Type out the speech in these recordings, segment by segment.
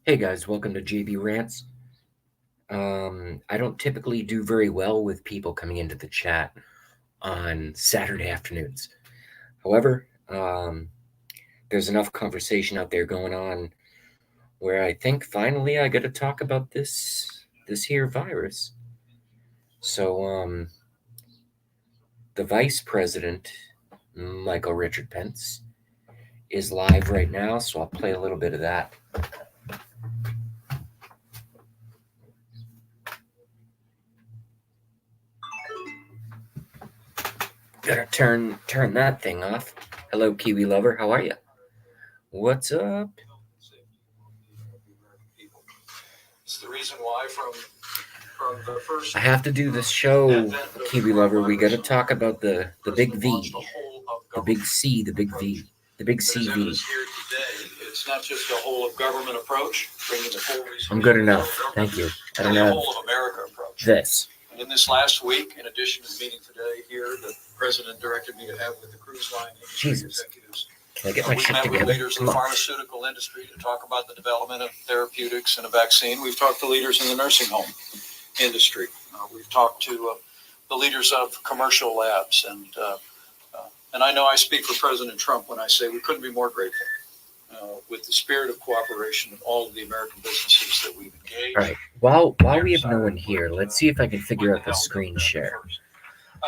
Hey guys, welcome to JB Rants. I don't typically do very well with people coming into the chat on Saturday afternoons. However, there's enough conversation out there going on where I think finally I got to talk about this here virus. So, the Vice President, Michael Richard Pence, is live right now, so I'll play a little bit of that. Gotta turn that thing off. Hello, Kiwi lover. How are you? What's up? It's the reason why from the first. I have to do this show, Kiwi lover. We got to talk about the big V, the big C, the big V, the big CV. It's not just a whole of government approach, bringing the full resources. I'm good enough. Thank you. I don't have whole of America approach. This. And in this last week, in addition to the meeting today here, the president directed me to have with the cruise line executives. Can I get my shit met together? with leaders of the pharmaceutical industry to talk about the development of therapeutics and a vaccine. We've talked to leaders in the nursing home industry. We've talked to the leaders of commercial labs. And I know I speak for President Trump when I say we couldn't be more grateful with the spirit of cooperation of all of the American businesses that we've engaged. All right. While we have no one here, let's see if I can figure out the screen share.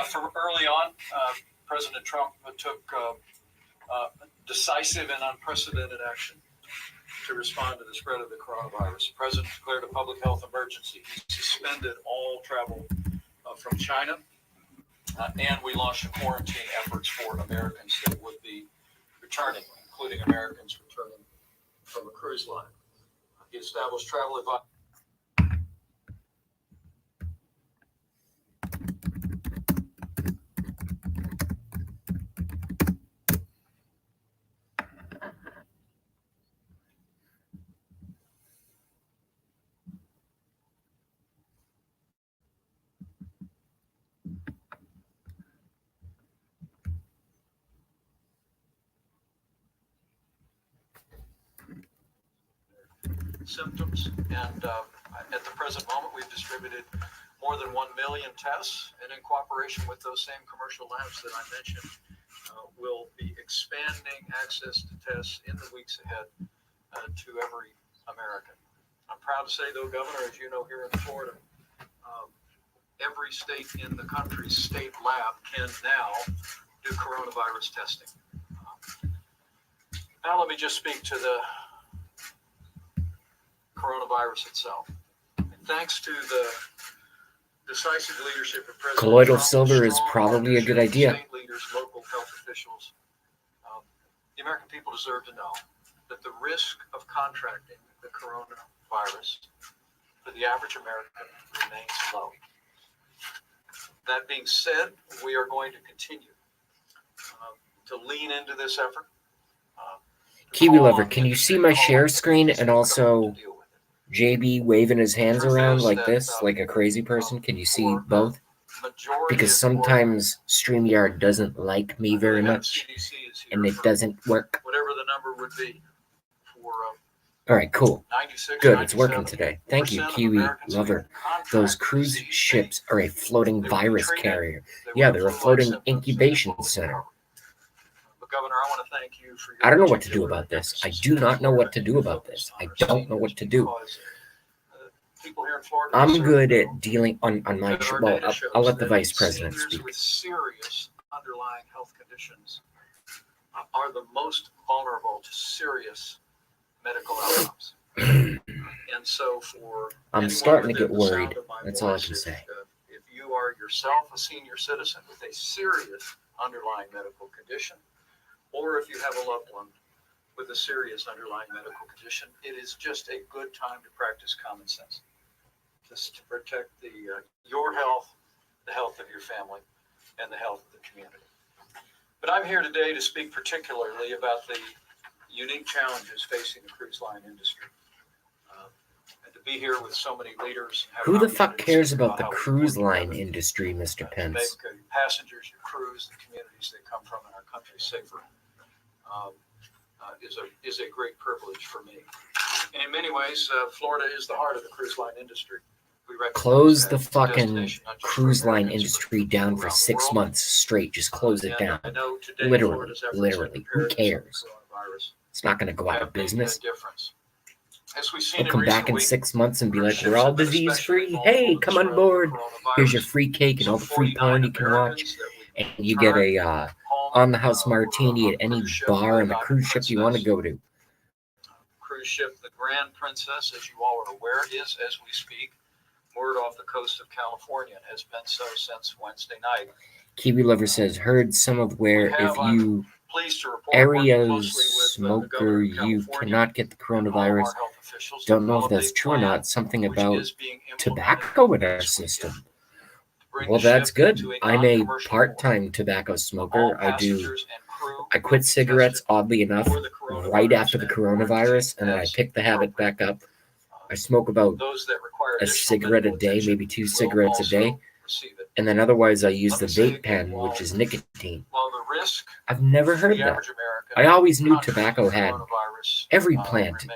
From early on, President Trump took decisive and unprecedented action to respond to the spread of the coronavirus. The president declared a public health emergency. He suspended all travel from China, and we launched quarantine efforts for Americans that would be returning, including Americans returning from a cruise line. He established travel advice. Symptoms, and at the present moment, we've distributed more than 1 million tests, and in cooperation with those same commercial labs that I mentioned, we'll be expanding access to tests in the weeks ahead to every American. I'm proud to say, though, Governor, as you know, here in Florida, every state in the country's state lab can now do coronavirus testing. Now let me just speak to the coronavirus itself. And thanks to the decisive leadership of President Colloidal Trump, silver is probably a good idea. State leaders, local health officials, the American people deserve to know that the risk of contracting the coronavirus for the average American remains low. That being said, we are going to continue to lean into this effort. Kiwi lover, can you see my share screen and also JB waving his hands around like this, like a crazy person? Can you see both? Because sometimes StreamYard doesn't like me very much, and it doesn't work. Whatever the number would be for all right, cool. Good, it's working today. Thank you, Kiwi lover. Those cruise ships are a floating virus carrier. Yeah, they're a floating incubation center. Governor, I want to thank you for your. I don't know what to do about this. I do not know what to do about this. I don't know what to do. I'm good at dealing on my show. Well, I'll let the vice president speak. With serious underlying health conditions are the most vulnerable to serious medical outcomes. And so I'm starting to get worried. That's all I can say. If you are yourself a senior citizen with a serious underlying medical condition, or if you have a loved one with a serious underlying medical condition, it is just a good time to practice common sense, just to protect your health, the health of your family, and the health of the community. But I'm here today to speak particularly about the unique challenges facing the cruise line industry. And to be here with so many leaders. Who the fuck cares about the cruise line industry, Mr. Pence? Make passengers who cruise the communities they come from in our country safer. Is a great privilege for me. And in many ways, Florida is the heart of the cruise line industry. Close the fucking cruise line industry down for 6 months straight. Just close it down. Literally. Who cares? It's not going to go out of business. They'll come back in 6 months and be like, we're all disease free. Hey, come on board. Here's your free cake and all the free porn you can watch. And you get a on the house martini at any bar on the cruise ship you want to go to. Cruise ship, the Grand Princess, as you all are aware, is, as we speak, moored off the coast of California and has been so since Wednesday night. Kiwi Lover says, heard some of where if you areas smoker, you cannot get the coronavirus. Don't know if that's true or not. Something about tobacco in our system. Well, that's good. I'm a part-time tobacco smoker. I quit cigarettes, oddly enough, right after the coronavirus, and then I picked the habit back up. I smoke about a cigarette a day, maybe 2 cigarettes a day. And then otherwise I use the vape pen, which is nicotine. I've never heard that. I always knew tobacco had, every plant,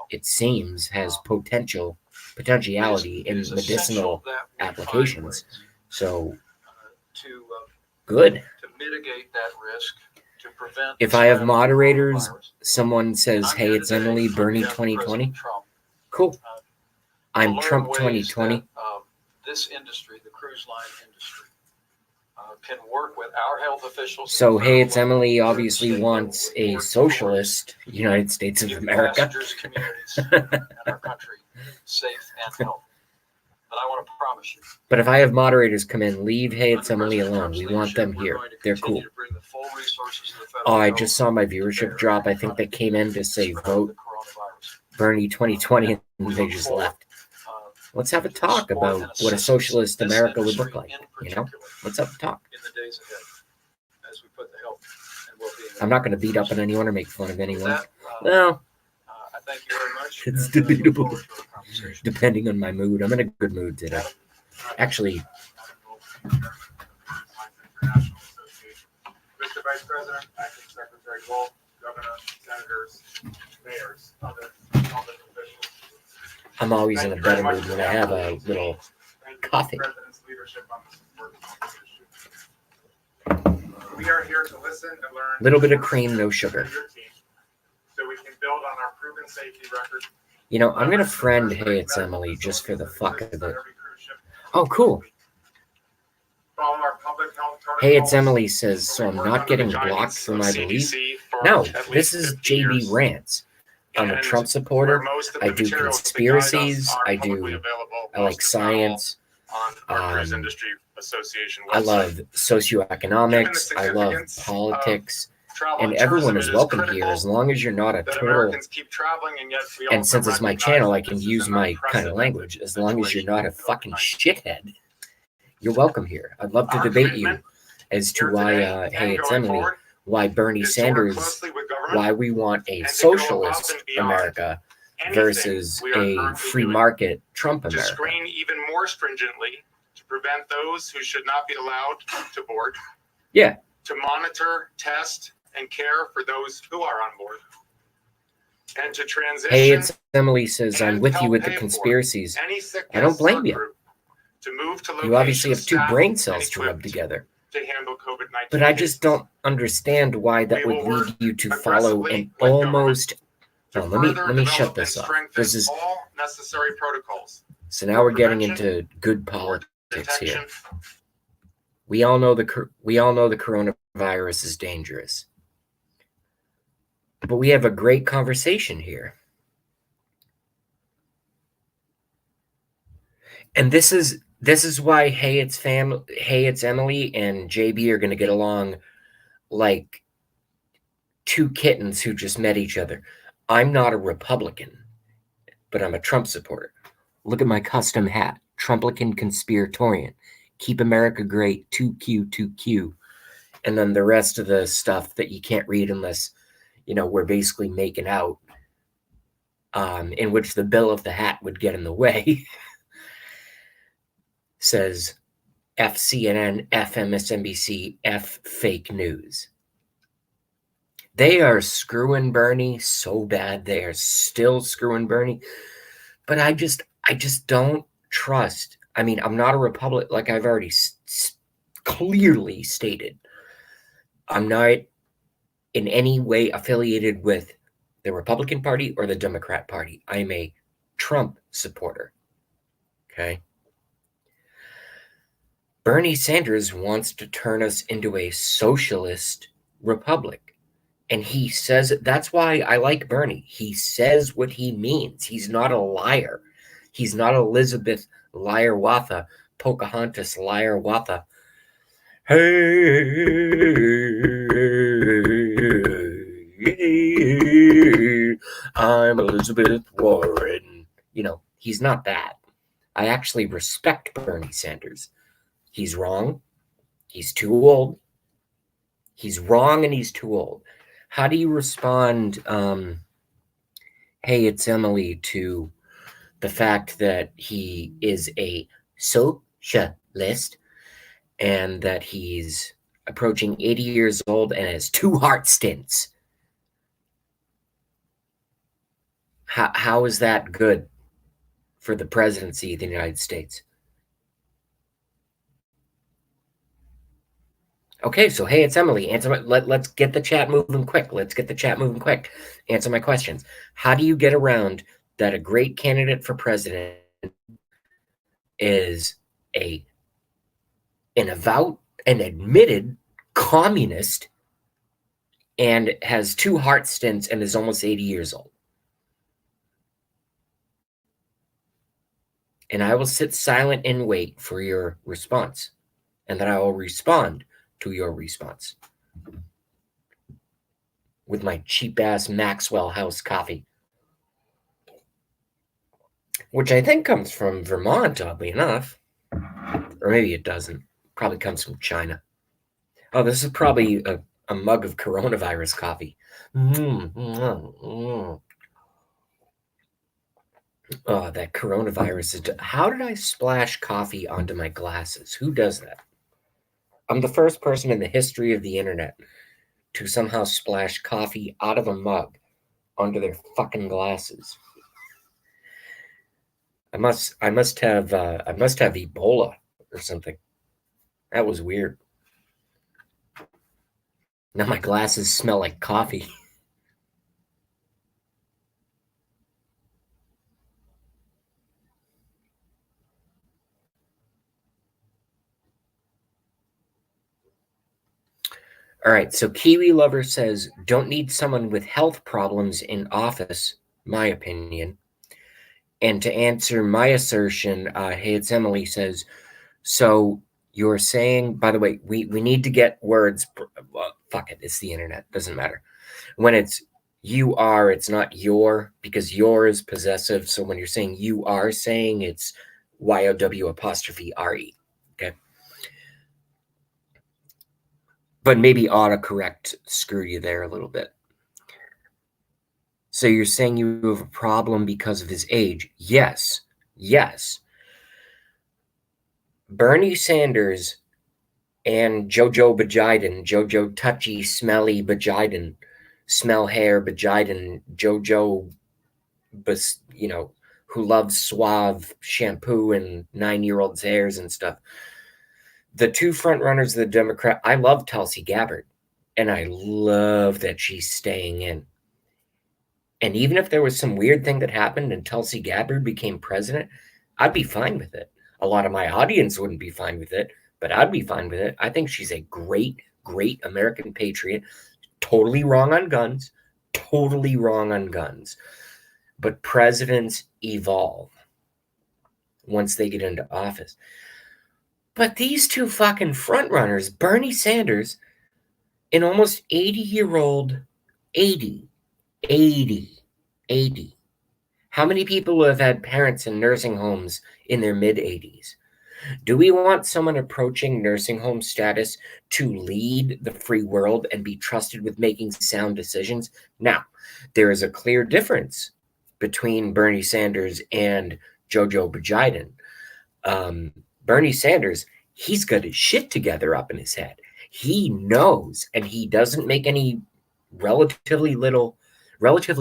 it seems, has potentiality in medicinal applications. So, good. To mitigate that risk, to prevent if I have moderators, someone says, hey, it's Emily, Bernie 2020. Cool. I'm Trump 2020. This industry, the cruise line industry, can work with our health officials. So, hey, it's Emily obviously wants a socialist United States of America. Communities and our country safe and healthy. But I want to promise you. But if I have moderators come in, leave Hey It's Emily alone. We want them here. They're cool. Oh, I just saw my viewership drop. I think they came in to say vote Bernie 2020 and they just left. Let's have a talk about what a socialist America would look like. Let's have a talk. I'm not going to beat up on anyone or make fun of anyone. Well, thank you very much. It's debatable, depending on my mood. I'm in a good mood today. Actually, Mr. Vice President, Acting Secretary Wolf, Governor, Senators, Mayors, other officials. I'm always in a better mood when I have a little coffee. President's leadership on this important issue. We are here to listen and learn. Little bit of cream, no sugar. So we can build on our proven safety record. I'm going to friend Hey It's Emily just for the fuck of it. Oh, cool. Hey It's Emily says, so I'm not getting blocked for my belief? No, this is JB Rants. I'm a Trump supporter. I do conspiracies. I like science. I love socioeconomics. I love politics. And everyone is welcome here as long as you're not a total. And since it's my channel, I can use my kind of language. As long as you're not a fucking shithead, you're welcome here. I'd love to debate you as to why, hey, it's Emily, why Bernie Sanders, why we want a socialist America versus a free market Trump America. To screen even more stringently to prevent those who should not be allowed to board. Yeah. To monitor, test, and care for those who are on board. And to transition. Hey, it's Emily says, I'm with you with the conspiracies. I don't blame you. To move to you obviously have two brain cells to rub together. To handle COVID-19 but I just don't understand why that would lead you to follow an almost. Oh, let me shut this off. This is all necessary protocols. So now we're getting into good politics here. We all know the coronavirus is dangerous. But we have a great conversation here. And this is why Hey It's Emily and JB are going to get along like two kittens who just met each other. I'm not a Republican, but I'm a Trump supporter. Look at my custom hat, Trumplican Conspiratorian. Keep America great, 2Q, 2Q. And then the rest of the stuff that you can't read unless, we're basically making out, in which the bill of the hat would get in the way. Says FCNN, FMSNBC, F fake news. They are screwing Bernie so bad. They are still screwing Bernie. But I just don't trust. I mean, I'm not a Republican, like I've already clearly stated. I'm not in any way affiliated with the Republican Party or the Democrat Party. I'm a Trump supporter. Okay. Bernie Sanders wants to turn us into a socialist republic. And he says that's why I like Bernie. He says what he means. He's not a liar. He's not Elizabeth Liar-Watha, Pocahontas Liar-Watha. Hey, I'm Elizabeth Warren. You know, he's not that. I actually respect Bernie Sanders. He's wrong. He's too old. He's wrong and he's too old. How do you respond, hey, it's Emily, to the fact that he is a socialist and that he's approaching 80 years old and has 2 heart stints? How is that good for the presidency of the United States? Okay, so hey, it's Emily. Let's get the chat moving quick. Answer my questions. How do you get around that a great candidate for president is an avowed and admitted communist and has 2 heart stints and is almost 80 years old? And I will sit silent and wait for your response, and then I will respond to your response with my cheap-ass Maxwell House coffee, which I think comes from Vermont, oddly enough. Or maybe it doesn't. Probably comes from China. Oh, this is probably a mug of coronavirus coffee. Oh, that coronavirus is... How did I splash coffee onto my glasses? Who does that? I'm the first person in the history of the internet to somehow splash coffee out of a mug onto their fucking glasses. I must have Ebola or something. That was weird. Now my glasses smell like coffee. All right, so Kiwi Lover says, don't need someone with health problems in office, my opinion. And to answer my assertion, hey, it's Emily says, so you're saying, by the way, we need to get words. Well, fuck it, it's the internet, doesn't matter. When it's you are, it's not your, because your is possessive. So when you're saying you are saying, it's YOW''RE. Okay. But maybe autocorrect screw you there a little bit. So you're saying you have a problem because of his age? Yes. Bernie Sanders and Jojo Biden, Jojo touchy, smelly Biden, smell hair Biden, Jojo, who loves suave shampoo and 9-year-olds' hairs and stuff. The 2 front runners of the Democrat, I love Tulsi Gabbard, and I love that she's staying in. And even if there was some weird thing that happened and Tulsi Gabbard became president, I'd be fine with it. A lot of my audience wouldn't be fine with it, but I'd be fine with it. I think she's a great, great American patriot. Totally wrong on guns. But presidents evolve once they get into office. But these 2 fucking frontrunners, Bernie Sanders, an almost 80-year-old, 80. How many people have had parents in nursing homes in their mid-80s? Do we want someone approaching nursing home status to lead the free world and be trusted with making sound decisions? Now, there is a clear difference between Bernie Sanders and Jojo Biden. Bernie Sanders, he's got his shit together up in his head. He knows, and he doesn't make any relatively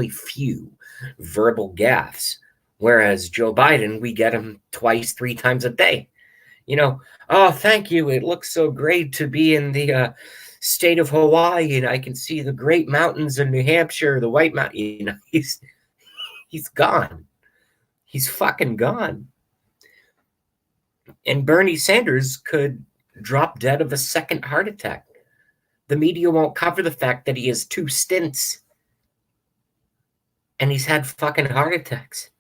few verbal gaffes. Whereas Joe Biden, we get him twice, 3 times a day. Oh, thank you. It looks so great to be in the state of Hawaii, and I can see the great mountains of New Hampshire, the White Mountain. He's gone. He's fucking gone. And Bernie Sanders could drop dead of a second heart attack. The media won't cover the fact that he has 2 stints and he's had fucking heart attacks.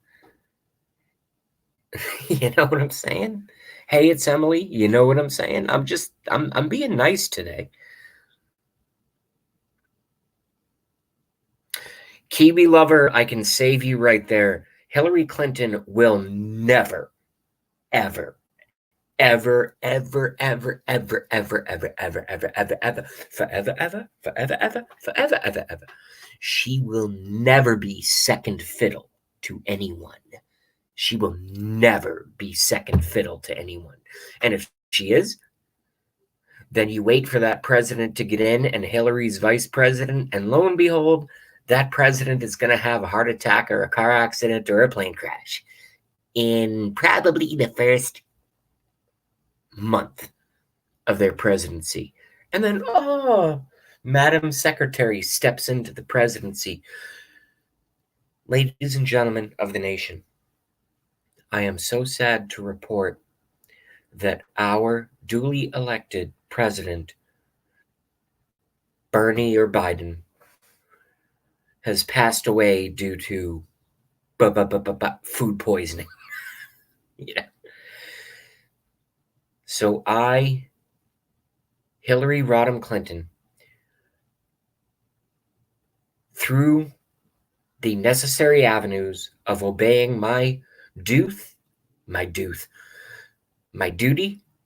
You know what I'm saying? Hey, it's Emily. You know what I'm saying? I'm being nice today. Kiwi lover, I can save you right there. Hillary Clinton will never, ever, ever, ever, ever, ever, ever, ever, ever, ever, ever, ever, forever, ever, forever, ever, forever, ever, ever. She will never be second fiddle to anyone. She will never be second fiddle to anyone. And if she is, then you wait for that president to get in and Hillary's vice president, and lo and behold, that president is going to have a heart attack or a car accident or a plane crash in probably the first month of their presidency. And then, Madam Secretary steps into the presidency. Ladies and gentlemen of the nation, I am so sad to report that our duly elected president, Bernie or Biden, has passed away due to food poisoning. Yeah. So I, Hillary Rodham Clinton, through the necessary avenues of obeying my duty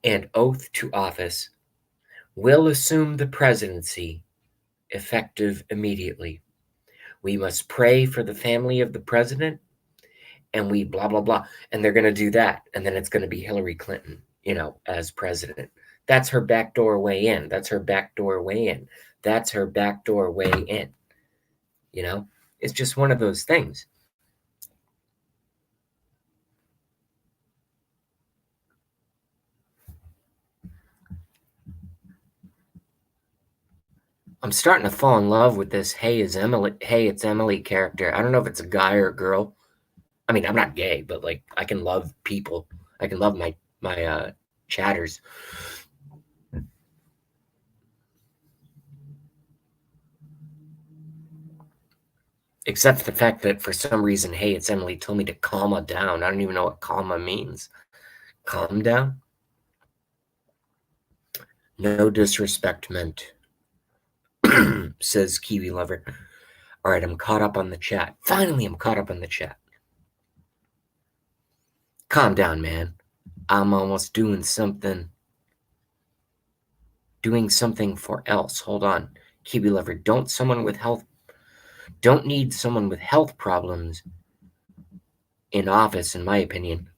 and oath to office, will assume the presidency effective immediately. We must pray for the family of the president, and we blah, blah, blah. And they're going to do that. And then it's going to be Hillary Clinton, as president. That's her backdoor way in. That's her backdoor way in. That's her backdoor way in. It's just one of those things. I'm starting to fall in love with this hey, it's Emily character. I don't know if it's a guy or a girl. I mean, I'm not gay, but like I can love people. I can love my chatters. Except for the fact that for some reason, hey, it's Emily told me to calm down. I don't even know what calma means. Calm down? No disrespect meant, says Kiwi Lover. All right, I'm caught up on the chat. Finally, I'm caught up on the chat. Calm down, man. I'm almost doing something for else. Hold on. Kiwi Lover, don't need someone with health problems in office, in my opinion.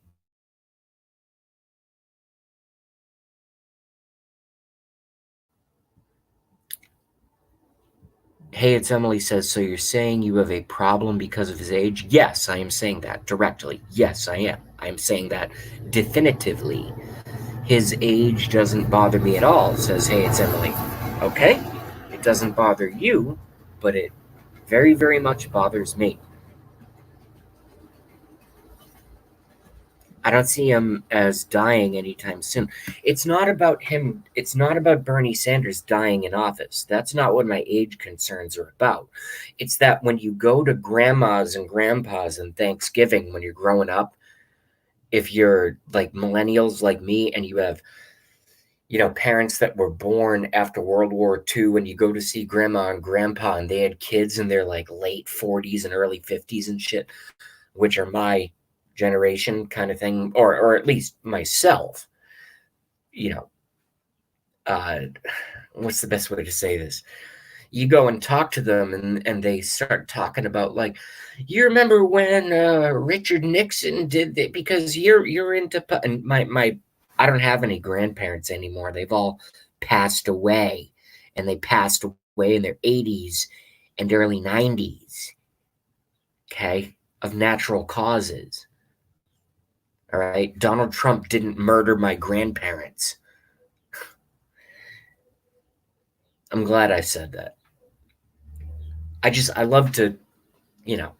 Hey, it's Emily says, so you're saying you have a problem because of his age? Yes, I am saying that directly. Yes, I am. I am saying that definitively. His age doesn't bother me at all, says Hey, it's Emily. Okay? It doesn't bother you, but it very, very much bothers me. I don't see him as dying anytime soon. It's not about him. It's not about Bernie Sanders dying in office. That's not what my age concerns are about. It's that when you go to grandmas and grandpas and Thanksgiving when you're growing up, if you're like millennials like me and you have, parents that were born after World War II, and you go to see grandma and grandpa and they had kids in their like late 40s and early 50s and shit, which are my generation kind of thing, or at least myself, what's the best way to say this? You go and talk to them and they start talking about like, you remember when Richard Nixon did that, because you're into, and my I don't have any grandparents anymore. They've all passed away, and they passed away in their 80s and early 90s, okay, of natural causes. All right? Donald Trump didn't murder my grandparents. I'm glad I said that. I love to, you know,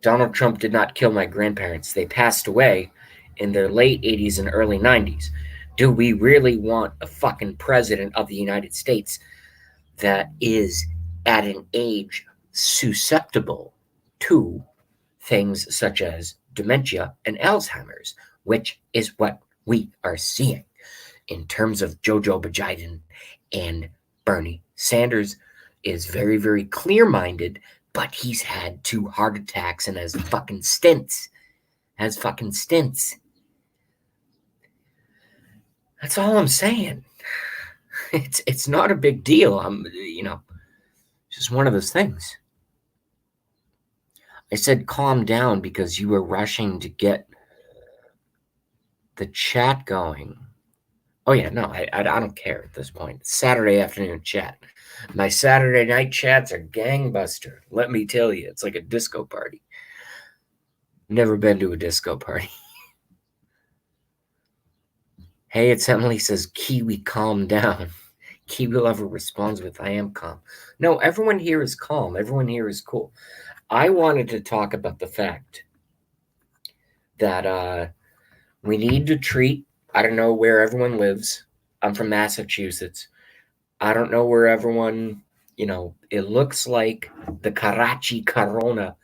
Donald Trump did not kill my grandparents. They passed away in their late 80s and early 90s. Do we really want a fucking president of the United States that is at an age susceptible to things such as dementia and Alzheimer's, which is what we are seeing in terms of Jojo Biden and Bernie Sanders is very, very clear-minded, but he's had 2 heart attacks and has fucking stints. That's all I'm saying. It's not a big deal. Just one of those things. I said calm down because you were rushing to get the chat going. Oh yeah, no, I don't care at this point. It's Saturday afternoon chat. My Saturday night chats are gangbuster. Let me tell you, it's like a disco party. Never been to a disco party. Hey, it's Emily says, Kiwi, calm down. Kiwi Lover responds with, I am calm. No, everyone here is calm. Everyone here is cool. I wanted to talk about the fact that we need to treat, I don't know where everyone lives. I'm from Massachusetts. I don't know where everyone, it looks like the Karachi Corona,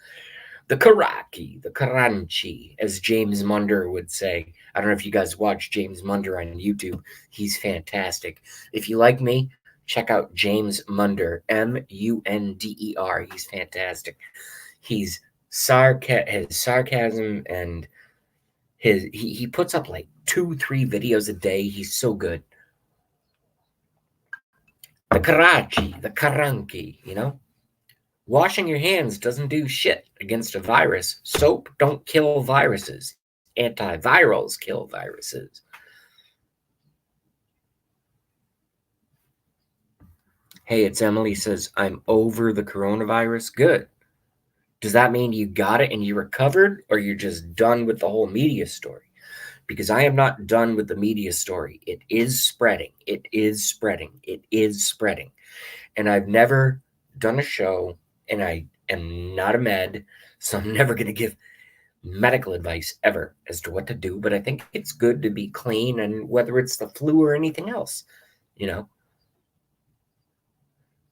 the Karachi, as James Munder would say. I don't know if you guys watch James Munder on YouTube. He's fantastic. If you like me, check out James Munder, Munder. He's fantastic. He's his sarcasm and he puts up like 2-3 videos a day. He's so good. The Karachi, the Karanki, Washing your hands doesn't do shit against a virus. Soap don't kill viruses. Antivirals kill viruses. Hey, it's Emily says, I'm over the coronavirus. Good. Does that mean you got it and you recovered, or you're just done with the whole media story? Because I am not done with the media story. It is spreading. It is spreading. It is spreading. And I've never done a show, and I am not a med, so I'm never going to give medical advice ever as to what to do. But I think it's good to be clean, and whether it's the flu or anything else,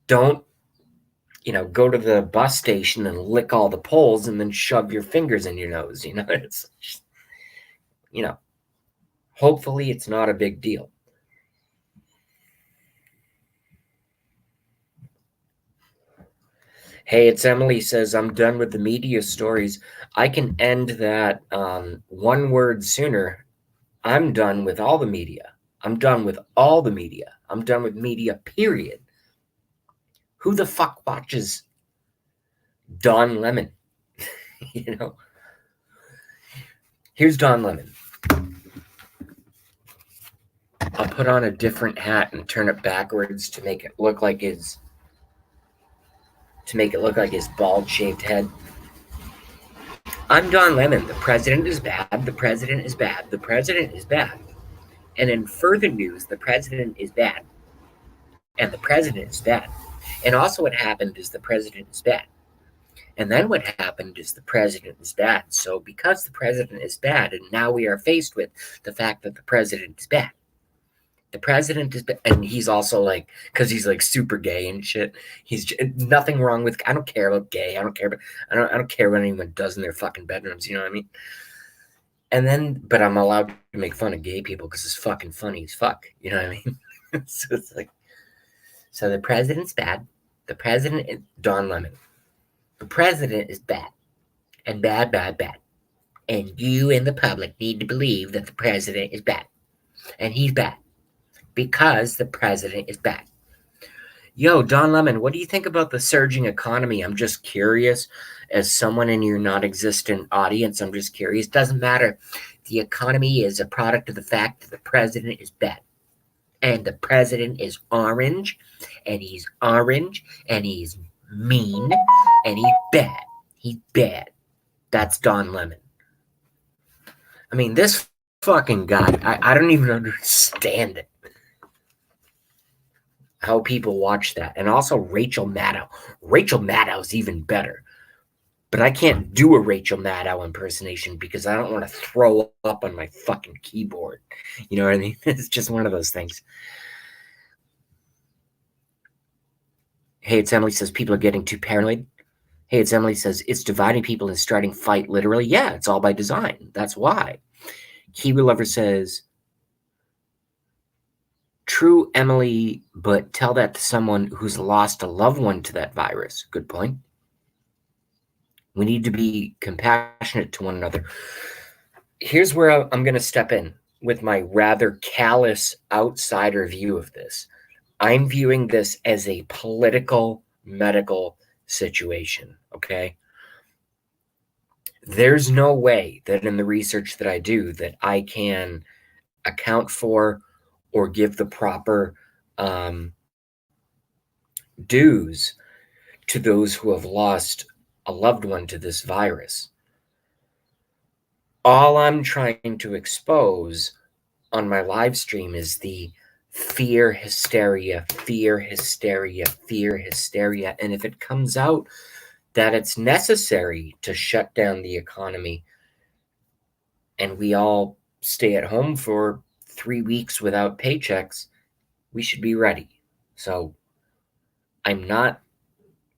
don't, go to the bus station and lick all the poles and then shove your fingers in your nose. It's, hopefully it's not a big deal. Hey, it's Emily says, I'm done with the media stories. I can end that one word sooner. I'm done with all the media. I'm done with all the media. I'm done with media, period. Who the fuck watches Don Lemon? Here's Don Lemon. I'll put on a different hat and turn it backwards to make it look like his bald-shaved head. I'm Don Lemon. The president is bad. The president is bad. The president is bad. And in further news, the president is bad. And the president is bad. And also what happened is the president is bad. And then what happened is the president is bad. So because the president is bad, and now we are faced with the fact that the president is bad. The president is bad. And he's also like, because he's like super gay and shit. He's nothing wrong with, I don't care about gay. I don't care what anyone does in their fucking bedrooms. You know what I mean? And then, but I'm allowed to make fun of gay people because it's fucking funny as fuck. You know what I mean? So it's like, so the president's bad. The president is Don Lemon. The president is bad. And bad, bad, bad. And you and the public need to believe that the president is bad. And he's bad. Because the president is bad. Yo, Don Lemon, what do you think about the surging economy? I'm just curious. As someone in your non-existent audience, I'm just curious. Doesn't matter. The economy is a product of the fact that the president is bad. and the president is orange, and he's orange, and he's mean, and he's bad. He's bad. That's Don Lemon. I mean, this fucking guy, I don't even understand it. How people watch that. And also Rachel Maddow. Rachel Maddow's even better. But I can't do a Rachel Maddow impersonation because I don't want to throw up on my fucking keyboard. You know what I mean? It's just one of those things. Hey, it's Emily says people are getting too paranoid. Hey, it's Emily says it's dividing people and starting fight literally. Yeah, it's all by design. That's why. Kiwi Lover says, true, Emily, but tell that to someone who's lost a loved one to that virus. Good point. We need to be compassionate to one another. Here's where I'm going to step in with my rather callous outsider view of this. I'm viewing this as a political, medical situation, okay? There's no way that in the research that I do that I can account for or give the proper dues to those who have lost a loved one to this virus. All I'm trying to expose on my live stream is the fear hysteria, fear hysteria, fear hysteria. And if it comes out that it's necessary to shut down the economy and we all stay at home for 3 weeks without paychecks, we should be ready. So I'm not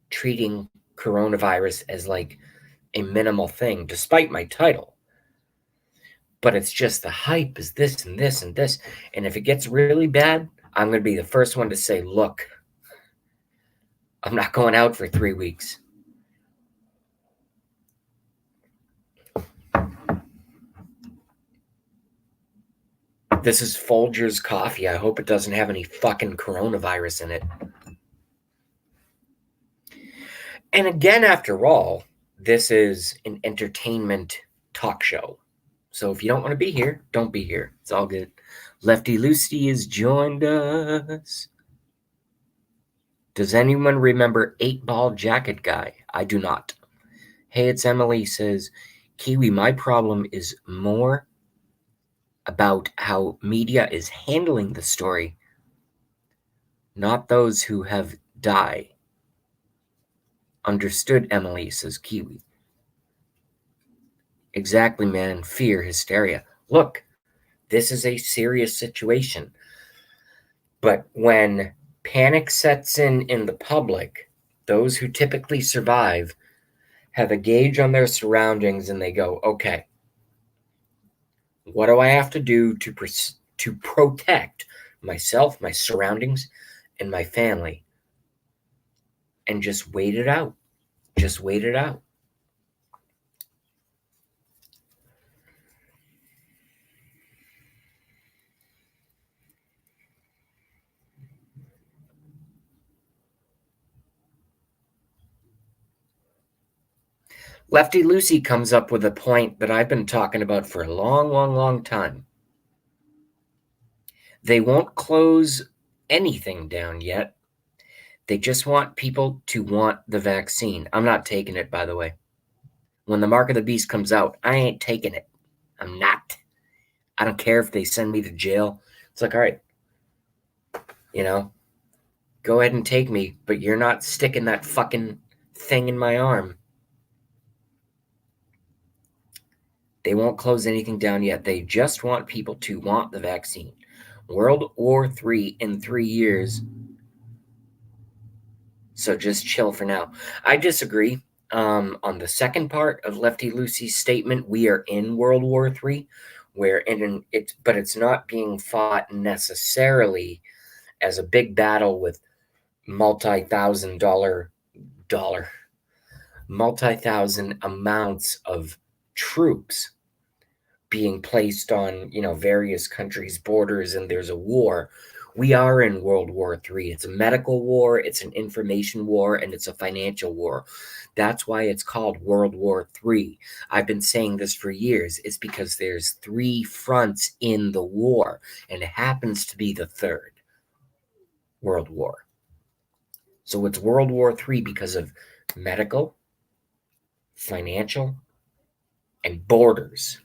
treating coronavirus as like a minimal thing, despite my title. But it's just the hype is this and this and this. And if it gets really bad, I'm going to be the first one to say, look, I'm not going out for 3 weeks. This is Folgers coffee. I hope it doesn't have any fucking coronavirus in it. And again, after all, this is an entertainment talk show. So if you don't want to be here, don't be here. It's all good. Lefty Lucy has joined us. Does anyone remember 8-Ball Jacket Guy? I do not. Hey, it's Emily says, Kiwi, my problem is more about how media is handling the story, not those who have died. Understood, Emily, says Kiwi. Exactly, man. Fear, hysteria. Look, this is a serious situation. But when panic sets in the public, those who typically survive have a gauge on their surroundings and they go, okay, what do I have to do to protect myself, my surroundings, and my family? And just wait it out. Just wait it out. Lefty Lucy comes up with a point that I've been talking about for a long, long, long time. They won't close anything down yet. They just want people to want the vaccine. I'm not taking it, by the way. When the Mark of the Beast comes out, I ain't taking it. I'm not. I don't care if they send me to jail. It's like, all right, go ahead and take me, but you're not sticking that fucking thing in my arm. They won't close anything down yet. They just want people to want the vaccine. World War III in 3 years. So just chill for now. I disagree. On the second part of Lefty Lucy's statement, we are in World War III, but it's not being fought necessarily as a big battle with multi-thousand amounts of troops being placed on, various countries' borders, and there's a war. We are in World War III. It's a medical war, it's an information war, and it's a financial war. That's why it's called World War III. I've been saying this for years. It's because there's 3 fronts in the war, and it happens to be the third. World War. So it's World War III because of medical, financial, and borders.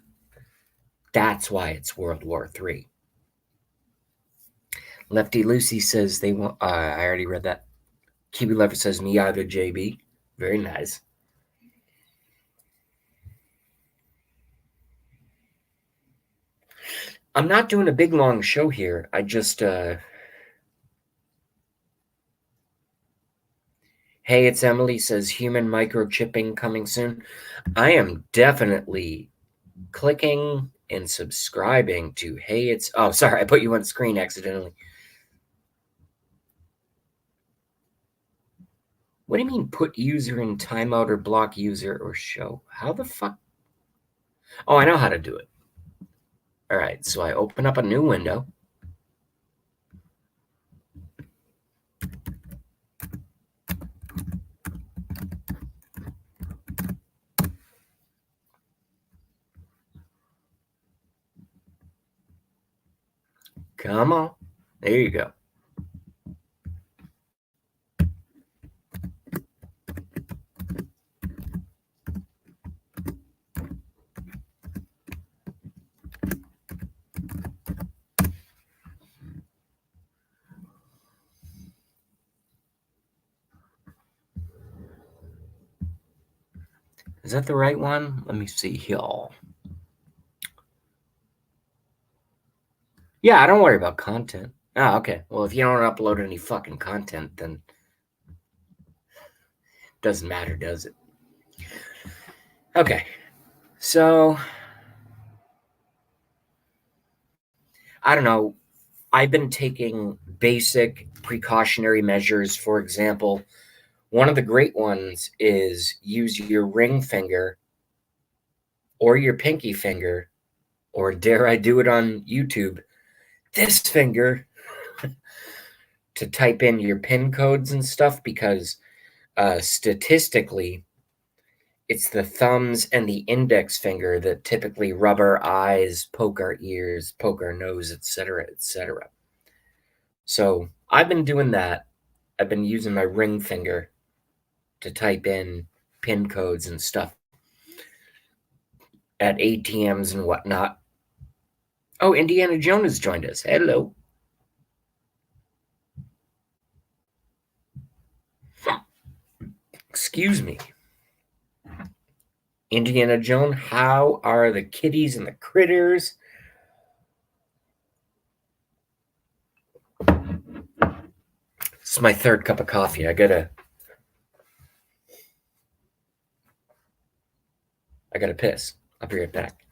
That's why it's World War III. Lefty Lucy says they want. I already read that. Kiwi Lover says me either, JB. Very nice. I'm not doing a big long show here. I just hey, it's Emily says human microchipping coming soon. I am definitely clicking and subscribing to hey, it's oh sorry, I put you on screen accidentally. What do you mean put user in timeout or block user or show? How the fuck? Oh, I know how to do it. All right, so I open up a new window. Come on. There you go. Is that the right one? Let me see here. Yeah, I don't worry about content. Oh, okay. Well, if you don't upload any fucking content, then it doesn't matter, does it? Okay. So, I don't know. I've been taking basic precautionary measures. For example, one of the great ones is use your ring finger or your pinky finger, or dare I do it on YouTube, this finger to type in your PIN codes and stuff because statistically, it's the thumbs and the index finger that typically rub our eyes, poke our ears, poke our nose, etc., etc. So I've been doing that. I've been using my ring finger to type in PIN codes and stuff at ATMs and whatnot. Oh, Indiana Jones joined us. Hello. Excuse me. Indiana Jones, how are the kitties and the critters? It's my third cup of coffee. I gotta piss. I'll be right back.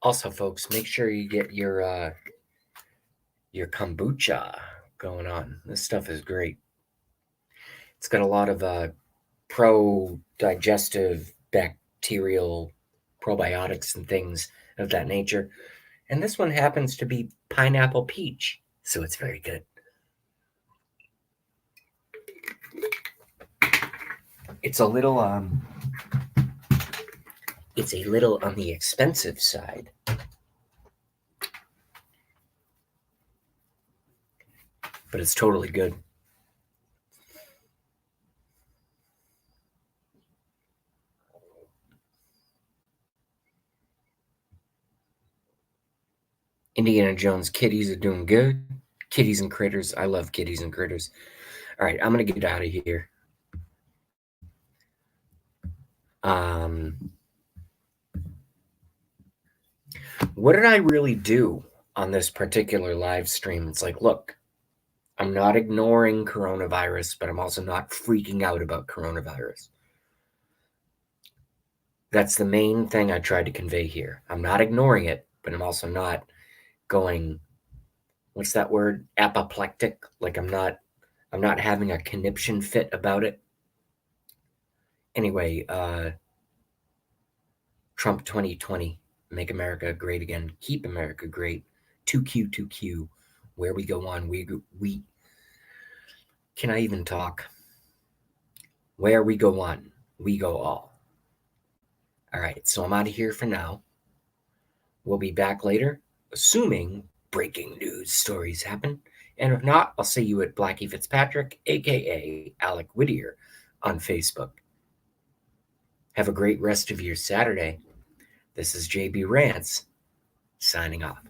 Also, folks, make sure you get your kombucha going on. This stuff is great. It's got a lot of pro-digestive bacterial probiotics and things of that nature. And this one happens to be pineapple peach, so it's very good. It's a little on the expensive side. But it's totally good. Indiana Jones kitties are doing good. Kitties and critters. I love kitties and critters. All right, I'm going to get out of here. What did I really do on this particular live stream? It's like, look, I'm not ignoring coronavirus, but I'm also not freaking out about coronavirus. That's the main thing I tried to convey here. I'm not ignoring it, but I'm also not going, what's that word? Apoplectic. Like I'm not having a conniption fit about it. Anyway, Trump 2020, make America great again, keep America great. 2Q2Q, where we go on, we can I even talk? Where we go on, we go all. All right, so I'm out of here for now. We'll be back later, assuming breaking news stories happen. And if not, I'll see you at Blackie Fitzpatrick, aka Alec Whittier, on Facebook. Have a great rest of your Saturday. This is JB Rants, signing off.